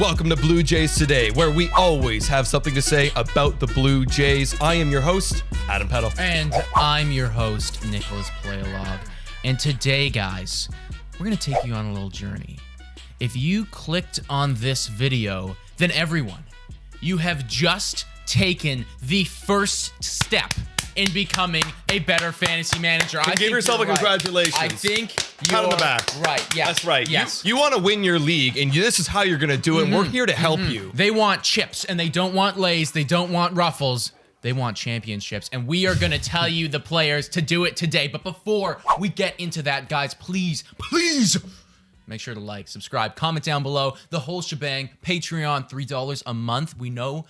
welcome to Blue Jays Today, where we always have something to say about the Blue Jays. I am your host, Adam Peddle. And I'm your host, Nicholas Playalog. And today, guys, we're going to take you on a little journey. If you clicked on this video, then everyone, you have just taken the first step in becoming a better fantasy manager. Give yourself a congratulations. I think you're pat on the back. Right. Yes. That's right. Yes. You want to win your league, and this is how you're going to do it. And we're here to help you. They want chips, and they don't want Lays. They don't want Ruffles. They want championships, and we are going to tell you the players to do it today. But before we get into that, guys, please make sure to like, subscribe, comment down below. The whole shebang. Patreon, $3 a month. We know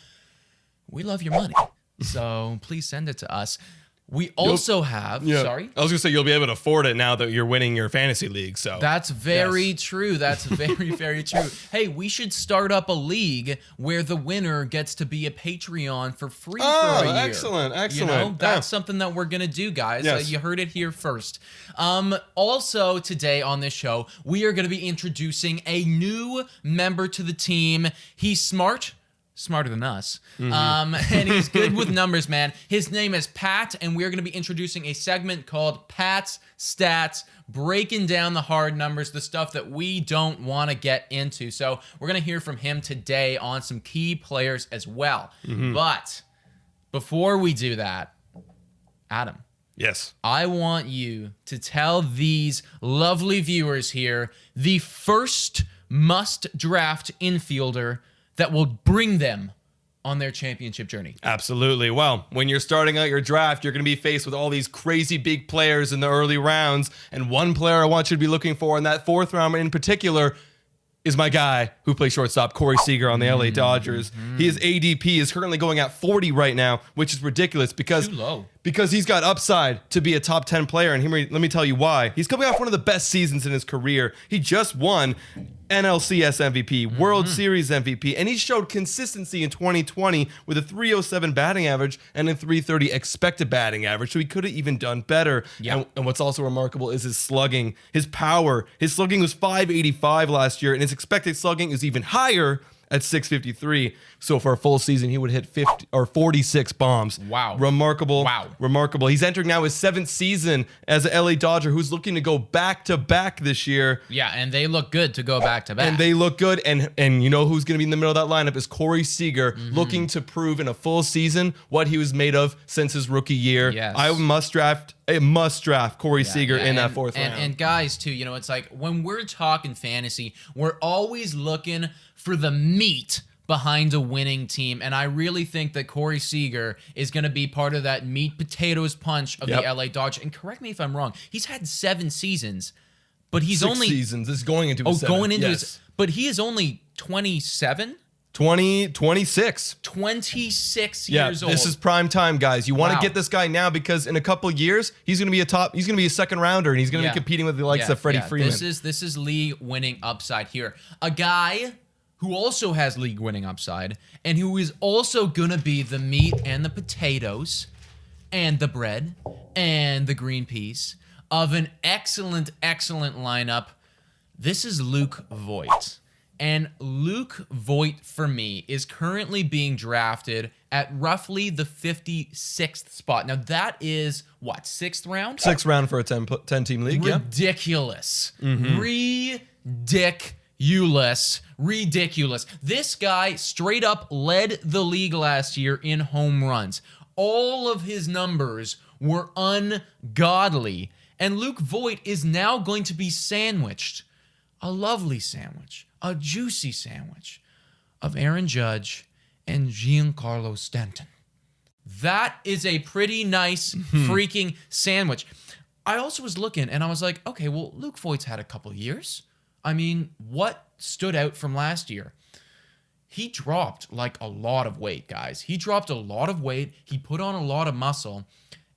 we love your money, so please send it to us. We also have, sorry? I was going to say you'll be able to afford it now that you're winning your fantasy league. So that's very true. That's very, very true. Hey, we should start up a league where the winner gets to be a Patreon for free for a year. Excellent. You know, that's something that we're going to do, guys. Yes. You heard it here first. Also, today on this show, we are going to be introducing a new member to the team. He's smarter than us. And he's good with numbers, man. His name is Pat, and we're going to be introducing a segment called Pat's Stats, breaking down the hard numbers, the stuff that we don't want to get into. So we're going to hear from him today on some key players as well. But before we do that, Adam. Yes. I want you to tell these lovely viewers here the first must-draft infielder that will bring them on their championship journey. Absolutely. Well, when you're starting out your draft, you're going to be faced with all these crazy big players in the early rounds. And one player I want you to be looking for in that fourth round in particular is my guy who plays shortstop, Corey Seager on the LA Dodgers. His ADP is currently going at 40 right now, which is ridiculous because Too low. Because he's got upside to be a top 10 player. And let me tell you why. He's coming off one of the best seasons in his career. He just won NLCS MVP, World Series MVP, and he showed consistency in 2020 with a 307 batting average and a 330 expected batting average, so he could have even done better. Yeah. And what's also remarkable is his slugging, his power. His slugging was 585 last year, and his expected slugging is even higher at 653. So for a full season, he would hit 50 or 46 bombs. Wow. Remarkable. Wow. Remarkable. He's entering now his 7th season as an LA Dodger who's looking to go back-to-back this year. Yeah, and they look good to go back-to-back. And they look good. And you know who's going to be in the middle of that lineup is Corey Seager, looking to prove in a full season what he was made of since his rookie year. Yes. I must draft Corey Seager in that fourth round. And guys, too, you know, it's like when we're talking fantasy, we're always looking for the meat behind a winning team. And I really think that Corey Seager is going to be part of that meat potatoes punch of the LA Dodgers. And correct me if I'm wrong, he's had 7 seasons, but he's 6 only seasons. This is going into his 7th. his, but he is only 27. 26 years old. This is prime time, guys. You want to get this guy now because in a couple of years he's going to be a second rounder and he's going to be competing with the likes of Freddie Freeman. This is league winning upside here. A guy who also has league winning upside and who is also going to be the meat and the potatoes and the bread and the green peas of an excellent lineup. This is Luke Voit. And Luke Voit, for me, is currently being drafted at roughly the 56th spot. Now, that is, what, 6th round? 6th round for a 10-team league, Ridiculous. Ridiculous. This guy straight up led the league last year in home runs. All of his numbers were ungodly. And Luke Voit is now going to be sandwiched. A lovely sandwich. A juicy sandwich of Aaron Judge and Giancarlo Stanton. That is a pretty nice freaking sandwich. I also was looking and I was like, okay, well, Luke Voit's had a couple years. I mean, what stood out from last year? He dropped like a lot of weight, guys. He dropped a lot of weight. He put on a lot of muscle.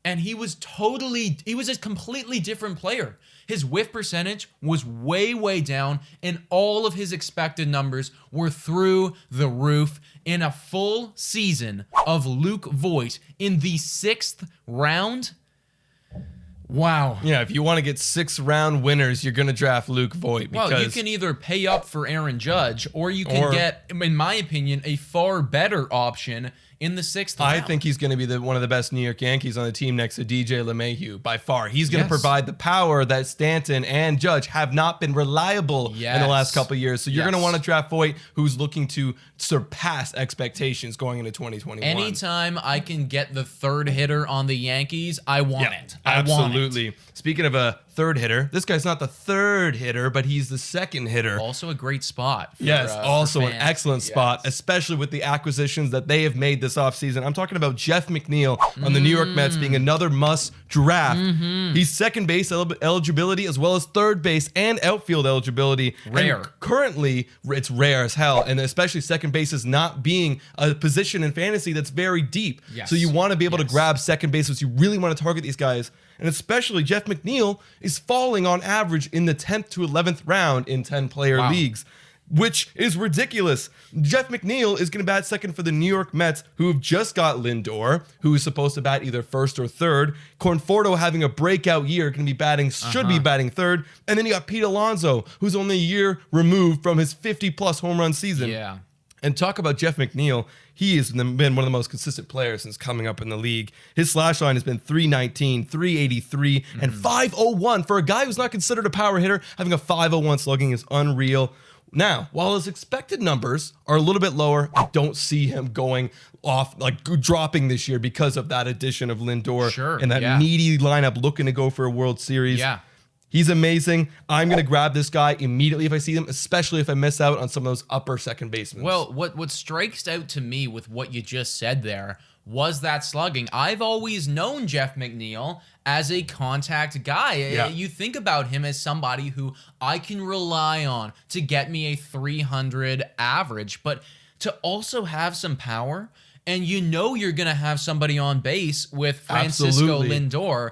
And he was a completely different player. His whiff percentage was way down, and all of his expected numbers were through the roof. In a full season of Luke Voit in the 6th round, Wow. Yeah, if you want to get 6th-round winners, you're going to draft Luke Voit. Well, you can either pay up for Aaron Judge, or you can get, in my opinion, a far better option in the 6th round. I think he's going to be one of the best New York Yankees on the team next to DJ LeMahieu by far. He's going to provide the power that Stanton and Judge have not been reliable in the last couple of years. So you're going to want to draft Voit, who's looking to surpass expectations going into 2021. Anytime I can get the 3rd hitter on the Yankees, I want it. Absolutely. Speaking of a 3rd hitter, this guy's not the 3rd hitter, but he's the 2nd hitter. Also a great spot. Also an excellent spot, especially with the acquisitions that they have made this offseason. I'm talking about Jeff McNeil on the New York Mets being another must draft. He's second base eligibility as well as third base and outfield eligibility. Rare. And currently, it's rare as hell, and especially second base is not being a position in fantasy that's very deep. So you want to be able to grab second bases. You really want to target these guys. And especially Jeff McNeil is falling on average in the 10th to 11th round in 10-player leagues, which is ridiculous. Jeff McNeil is going to bat second for the New York Mets, who have just got Lindor, who is supposed to bat either first or third. Conforto having a breakout year, going to be batting, should be batting third. And then you got Pete Alonso, who's only a year removed from his 50-plus home run season. And talk about Jeff McNeil. He has been one of the most consistent players since coming up in the league. His slash line has been 319, 383, and 501. For a guy who's not considered a power hitter, having a 501 slugging is unreal. Now, while his expected numbers are a little bit lower, I don't see him going off, like dropping this year because of that addition of Lindor and that needy lineup looking to go for a World Series. He's amazing. I'm going to grab this guy immediately if I see him, especially if I miss out on some of those upper second basemen. Well, what strikes out to me with what you just said there was that slugging. I've always known Jeff McNeil as a contact guy. You think about him as somebody who I can rely on to get me a 300 average, but to also have some power. And you know you're going to have somebody on base with Francisco Lindor.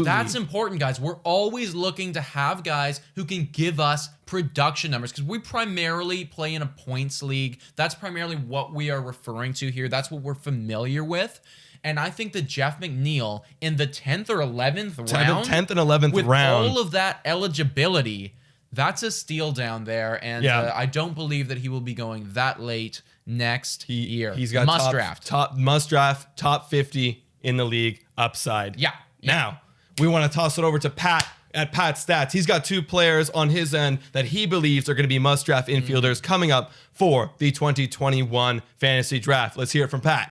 That's important, guys. We're always looking to have guys who can give us production numbers because we primarily play in a points league. That's primarily what we are referring to here. That's what we're familiar with. And I think that Jeff McNeil in the 10th or 11th round, 10th and 11th with round, all of that eligibility, that's a steal down there. And I don't believe that he will be going that late next year. He's got must draft, top 50 in the league, upside. Now, we want to toss it over to Pat at Pat Stats. He's got 2 players on his end that he believes are going to be must draft infielders coming up for the 2021 fantasy draft. Let's hear it from Pat.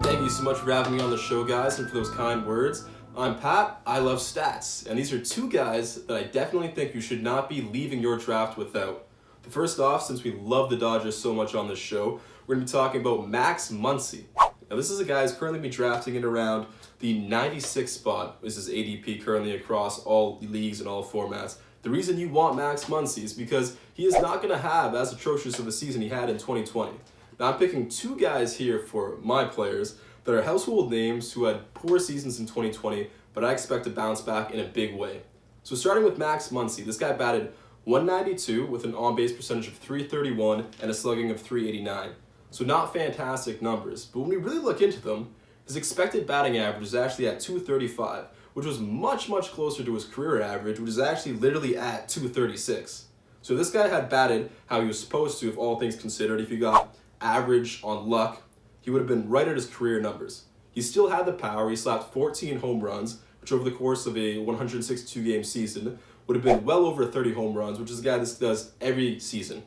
Thank you so much for having me on the show, guys, and for those kind words. I'm Pat, I love stats, and these are 2 guys that I definitely think you should not be leaving your draft without. But first off, since we love the Dodgers so much on this show, we're going to be talking about Max Muncy. Now this is a guy who's currently been drafting in around the 96th spot. This is ADP currently across all leagues and all formats. The reason you want Max Muncy is because he is not going to have as atrocious of a season he had in 2020. Now I'm picking 2 guys here for my players that are household names who had poor seasons in 2020, but I expect to bounce back in a big way. So starting with Max Muncy, this guy batted 192 with an on-base percentage of 331 and a slugging of 389. So not fantastic numbers, but when we really look into them, his expected batting average is actually at 235, which was much, much closer to his career average, which is actually literally at 236. So this guy had batted how he was supposed to, if all things considered. If you got average on luck, he would have been right at his career numbers. He still had the power. He slapped 14 home runs, which over the course of a 162-game season would have been well over 30 home runs, which is a guy that does every season.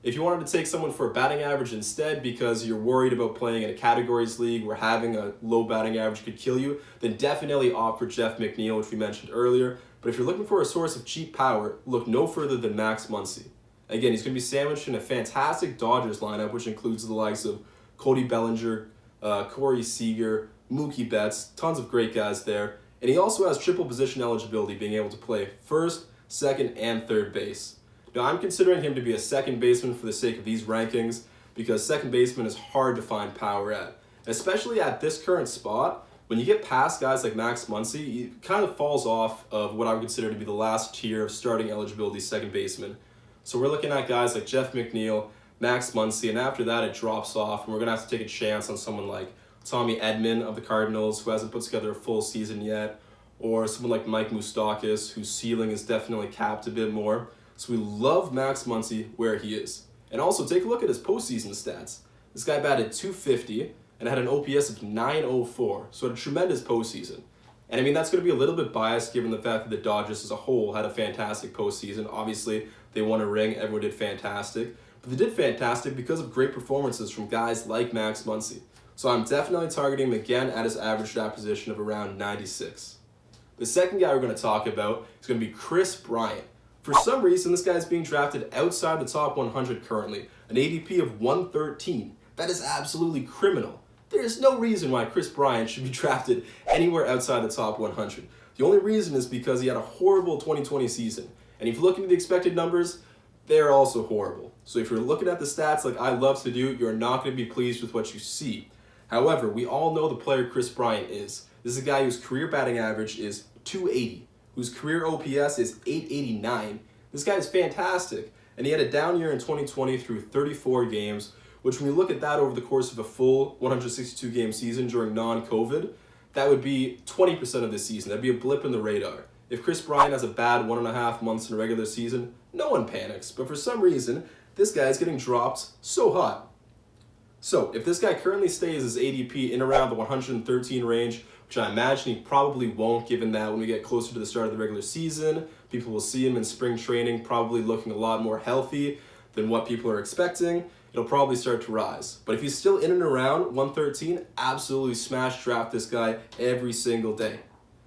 If you wanted to take someone for a batting average instead because you're worried about playing in a categories league where having a low batting average could kill you, then definitely opt for Jeff McNeil, which we mentioned earlier. But if you're looking for a source of cheap power, look no further than Max Muncy. Again, he's going to be sandwiched in a fantastic Dodgers lineup, which includes the likes of Cody Bellinger, Corey Seager, Mookie Betts, tons of great guys there. And he also has triple position eligibility, being able to play first, second, and third base. Now, I'm considering him to be a second baseman for the sake of these rankings because second baseman is hard to find power at. Especially at this current spot, when you get past guys like Max Muncy, it kind of falls off of what I would consider to be the last tier of starting eligibility second baseman. So we're looking at guys like Jeff McNeil, Max Muncy, and after that it drops off, and we're going to have to take a chance on someone like Tommy Edman of the Cardinals, who hasn't put together a full season yet, or someone like Mike Moustakas, whose ceiling is definitely capped a bit more. So we love Max Muncy where he is. And also, take a look at his postseason stats. This guy batted .250 and had an OPS of .904, so had a tremendous postseason. And I mean, that's going to be a little bit biased given the fact that the Dodgers as a whole had a fantastic postseason. Obviously, they won a ring, everyone did fantastic. But they did fantastic because of great performances from guys like Max Muncy. So I'm definitely targeting him again at his average draft position of around 96. The second guy we're going to talk about is going to be Rhys Bryant. For some reason, this guy is being drafted outside the top 100 currently, an ADP of 113. That is absolutely criminal. There is no reason why Rhys Bryant should be drafted anywhere outside the top 100. The only reason is because he had a horrible 2020 season. And if you look into the expected numbers, they're also horrible. So if you're looking at the stats like I love to do, you're not going to be pleased with what you see. However, we all know the player Rhys Bryant is. This is a guy whose career batting average is .280, whose career OPS is .889. This guy is fantastic. And he had a down year in 2020 through 34 games, which when we look at that over the course of a full 162-game season during non-COVID, that would be 20% of this season. That'd be a blip in the radar. If Rhys Bryant has a bad 1.5 months in a regular season, no one panics. But for some reason, this guy is getting dropped so hot. So if this guy currently stays his ADP in around the 113 range, which I imagine he probably won't, given that when we get closer to the start of the regular season, people will see him in spring training probably looking a lot more healthy than what people are expecting, it'll probably start to rise. But if he's still in and around 113, absolutely smash draft this guy every single day.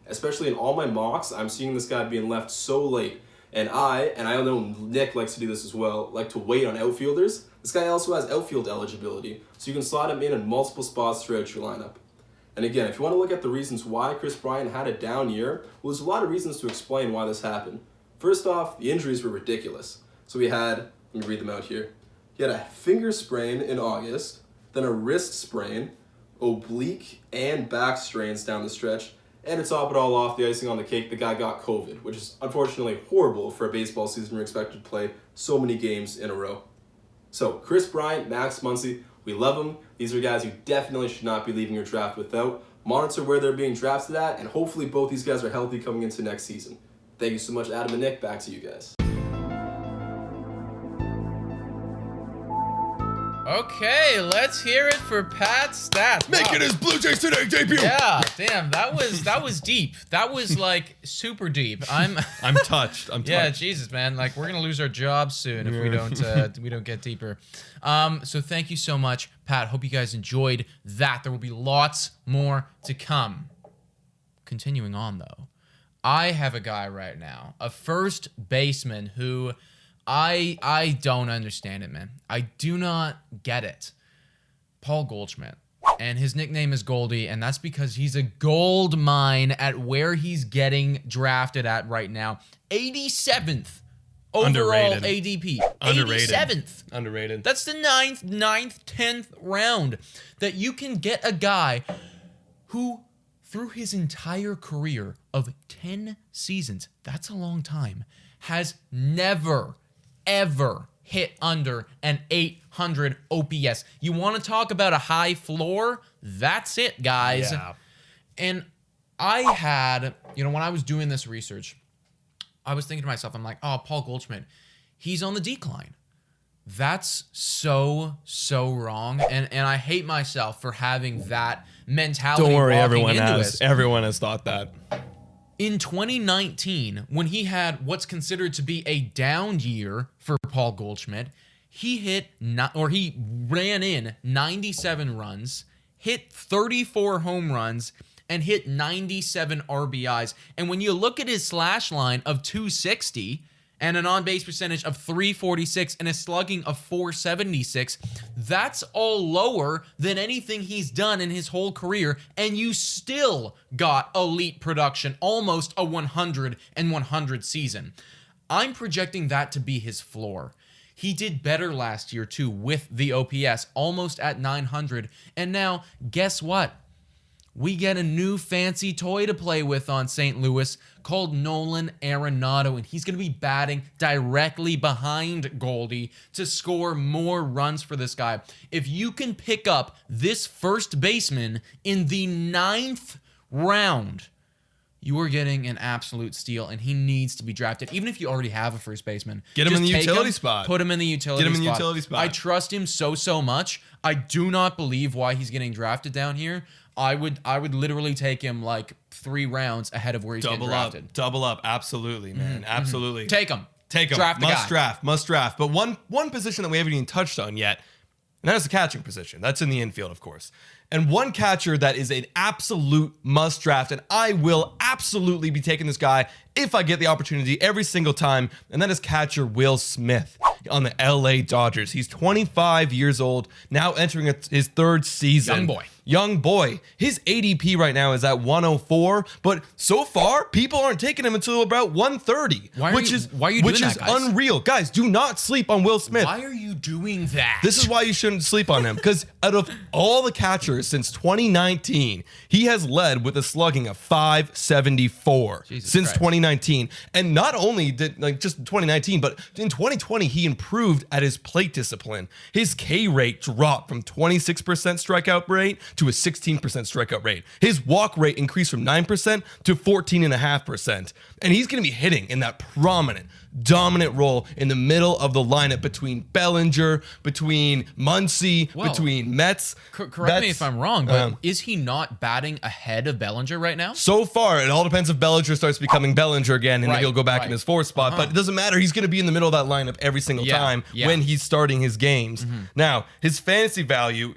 Especially in all my mocks, I'm seeing this guy being left so late. And I know Nick likes to do this as well, like to wait on outfielders. This guy also has outfield eligibility, so you can slot him in multiple spots throughout your lineup. And again, if you want to look at the reasons why Rhys Bryant had a down year, well, there's a lot of reasons to explain why this happened. First off, the injuries were ridiculous. So we had, let me read them out here. He had a finger sprain in August, then a wrist sprain, oblique and back strains down the stretch, and to top it all off, the icing on the cake, the guy got COVID, which is unfortunately horrible for a baseball season you're expected to play so many games in a row. So, Rhys Bryant, Max Muncy, we love them. These are guys you definitely should not be leaving your draft without. Monitor where they're being drafted at, and hopefully both these guys are healthy coming into next season. Thank you so much, Adam and Nick. Back to you guys. Okay, let's hear it for Pat's stats. Making his Blue Jays Today debut. Yeah, damn, that was deep. That was like super deep. I'm touched. Yeah, Jesus, man. Like we're gonna lose our jobs soon if we don't get deeper. So thank you so much, Pat. Hope you guys enjoyed that. There will be lots more to come. Continuing on though, I have a guy right now, a first baseman who I don't understand it, man. I do not get it. Paul Goldschmidt. And his nickname is Goldie, and that's because he's a gold mine at where he's getting drafted at right now. 87th overall ADP. Underrated. 87th. Underrated. That's the 9th, 10th round that you can get a guy who, through his entire career of 10 seasons, that's a long time, has never ever hit under an 800 OPS. You want to talk about a high floor? That's it, guys. Yeah. And I had, when I was doing this research, I was thinking to myself, I'm like, oh, Paul Goldschmidt, he's on the decline. That's so wrong. And I hate myself for having that mentality. Don't worry, everyone has thought that. In 2019, when he had what's considered to be a down year for Paul Goldschmidt, he ran in 97 runs, hit 34 home runs, and hit 97 RBIs. And when you look at his slash line of 260 and an on-base percentage of 346 and a slugging of 476, that's all lower than anything he's done in his whole career, and you still got elite production, almost a 100 and 100 season. I'm projecting that to be his floor. He did better last year too with the OPS, almost at 900, and now guess what? we get a new fancy toy to play with on St. Louis called Nolan Arenado, and he's going to be batting directly behind Goldie to score more runs for this guy. If you can pick up this first baseman in the 9th round, you are getting an absolute steal, and he needs to be drafted. Even if you already have a first baseman, Get him just in the take utility him, spot. Put him in the utility spot. I trust him so much. I do not believe why he's getting drafted down here. I would literally take him like 3 rounds ahead of where he's getting drafted. Double up. Absolutely, man. Absolutely. Take him. Draft the guy. Must draft. But one position that we haven't even touched on yet, and that is the catching position. That's in the infield, of course. And one catcher that is an absolute must draft, and I will absolutely be taking this guy if I get the opportunity every single time, and that is catcher Will Smith on the LA Dodgers. He's 25 years old, now entering his 3rd season. Young boy. His ADP right now is at 104, but so far, people aren't taking him until about 130, why are you doing that, guys? Unreal. Guys, do not sleep on Will Smith. Why are you doing that? This is why you shouldn't sleep on him, because out of all the catchers since 2019, he has led with a slugging of 574 since 2019. And not only did just 2019, but in 2020, he improved at his plate discipline. His K rate dropped from 26% strikeout rate to a 16% strikeout rate. His walk rate increased from 9% to 14.5%. And he's going to be hitting in that prominent, dominant role in the middle of the lineup between Bellinger, between Muncy, between Metz. Correct me if I'm wrong, but is he not batting ahead of Bellinger right now? So far, it all depends if Bellinger starts becoming Bellinger again, and he'll go back in his 4th spot. But it doesn't matter. He's going to be in the middle of that lineup every single time when he's starting his games. Now, his fantasy value,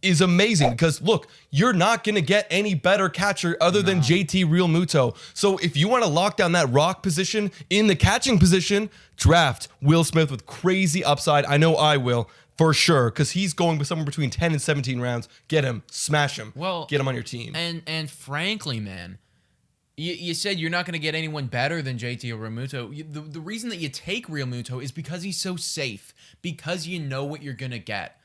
is amazing because look, you're not going to get any better catcher other than JT Realmuto. So if you want to lock down that rock position in the catching position, draft Will Smith with crazy upside. I know I will for sure because he's going with somewhere between 10 and 17 rounds. Get him, smash him, get him on your team. And frankly, man, you said you're not going to get anyone better than JT Realmuto. The reason that you take Realmuto is because he's so safe, because you know what you're going to get.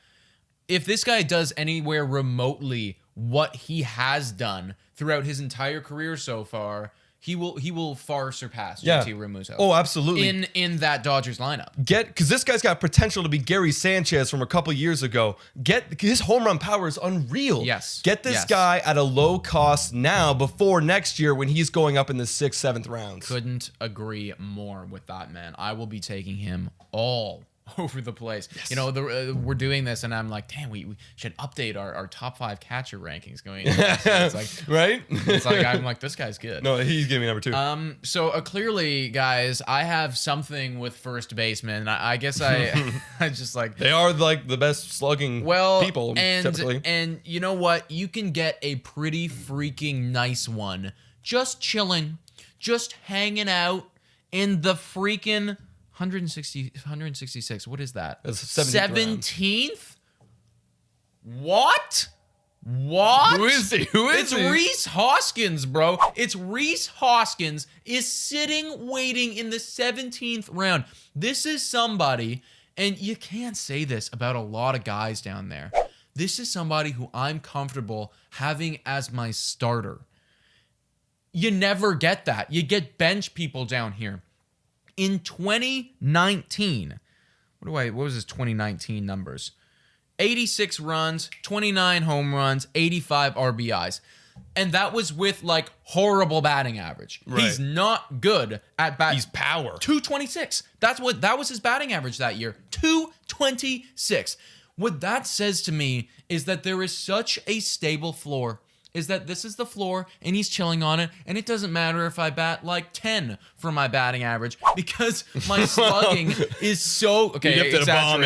If this guy does anywhere remotely what he has done throughout his entire career so far, he will far surpass JT Realmuto. Oh, absolutely. In that Dodgers lineup. Because this guy's got potential to be Gary Sanchez from a couple years ago. His home run power is unreal. Yes. Get this guy at a low cost now before next year when he's going up in the 6th, 7th rounds. Couldn't agree more with that, man. I will be taking him all over the place. Yes. We're doing this and I'm like, damn, we should update our top 5 catcher rankings going into this. It's like, right? It's like, I'm like, this guy's good. No, he's giving me number 2. So clearly, guys, I have something with first baseman. I guess I just like... They are like the best slugging people, typically. And you know what? You can get a pretty freaking nice one. Just chilling. Just hanging out in the freaking... 166. What is that? 17th? What? Who is he? It's Rhys Hoskins, bro. It's Rhys Hoskins is sitting waiting in the 17th round. This is somebody, and you can't say this about a lot of guys down there. This is somebody who I'm comfortable having as my starter. You never get that. You get bench people down here. In 2019, what was his 2019 numbers? 86 runs, 29 home runs, 85 RBIs. And that was with like horrible batting average. Right. He's not good at bat. He's power. 226. That was his batting average that year. 226. What that says to me is that there is such a stable floor. Is that this is the floor and he's chilling on it, and it doesn't matter if I bat like 10 for my batting average because my slugging is so okay. You have to bomb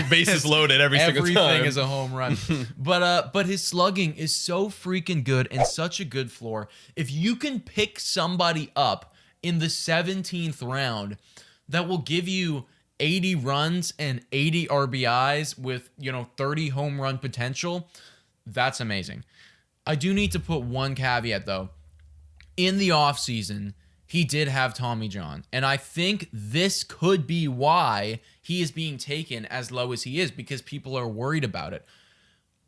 bases loaded every single time. Everything is a home run, but his slugging is so freaking good and such a good floor. If you can pick somebody up in the 17th round that will give you 80 runs and 80 RBIs with 30 home run potential, that's amazing. I do need to put one caveat, though. In the offseason, he did have Tommy John. And I think this could be why he is being taken as low as he is, because people are worried about it.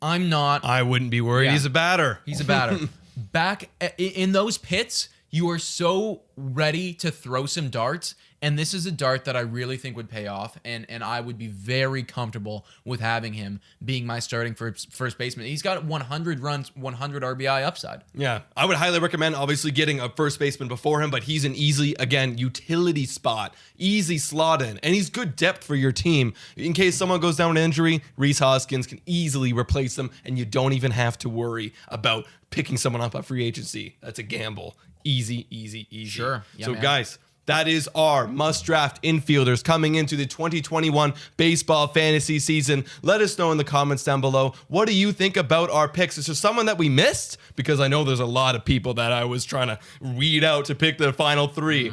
I'm not. I wouldn't be worried. Yeah. He's a batter. He's a batter. Back in those pits, you are so ready to throw some darts, and this is a dart that I really think would pay off, and I would be very comfortable with having him being my starting first baseman. He's got 100 runs, 100 RBI upside. Yeah, I would highly recommend obviously getting a first baseman before him, but he's an easy, again, utility spot, easy slot in, and he's good depth for your team. In case someone goes down with an injury, Rhys Hoskins can easily replace them, and you don't even have to worry about picking someone up at free agency. That's a gamble. Easy, easy, easy. Sure. Yeah, so man. guys, that is our must-draft infielders coming into the 2021 baseball fantasy season. Let us know in the comments down below. What do you think about our picks? Is there someone that we missed? Because I know there's a lot of people that I was trying to weed out to pick the final three.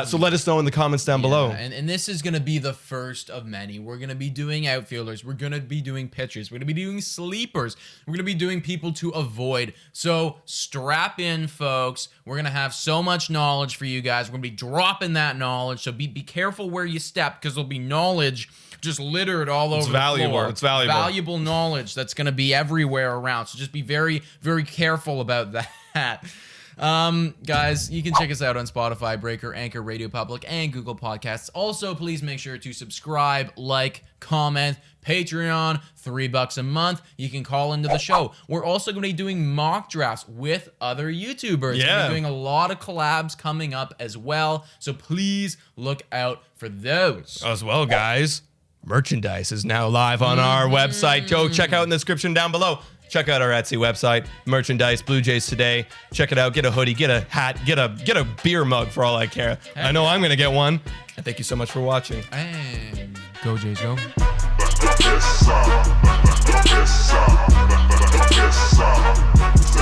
So let us know in the comments down below. And this is going to be the first of many. We're going to be doing outfielders. We're going to be doing pitchers. We're going to be doing sleepers. We're going to be doing people to avoid. So strap in, folks. We're going to have so much knowledge for you guys. We're going to be dropping that knowledge. So be careful where you step, because there'll be knowledge just littered all over the floor. It's valuable. Valuable knowledge that's going to be everywhere around. So just be very, very careful about that. Guys, you can check us out on Spotify, Breaker, Anchor, Radio Public, and Google Podcasts. Also, please make sure to subscribe, like, comment, Patreon, $3 a month. You can call into the show. We're also going to be doing mock drafts with other YouTubers. Yeah. We're doing a lot of collabs coming up as well. So please look out for those. As well, guys, merchandise is now live on our website. Go check out in the description down below. Check out our Etsy website, merchandise, Blue Jays Today. Check it out. Get a hoodie, get a hat, get a beer mug for all I care. I know I'm going to get one. And thank you so much for watching. And go Jays, go. Yes, sir. Yes, sir. Yes, sir.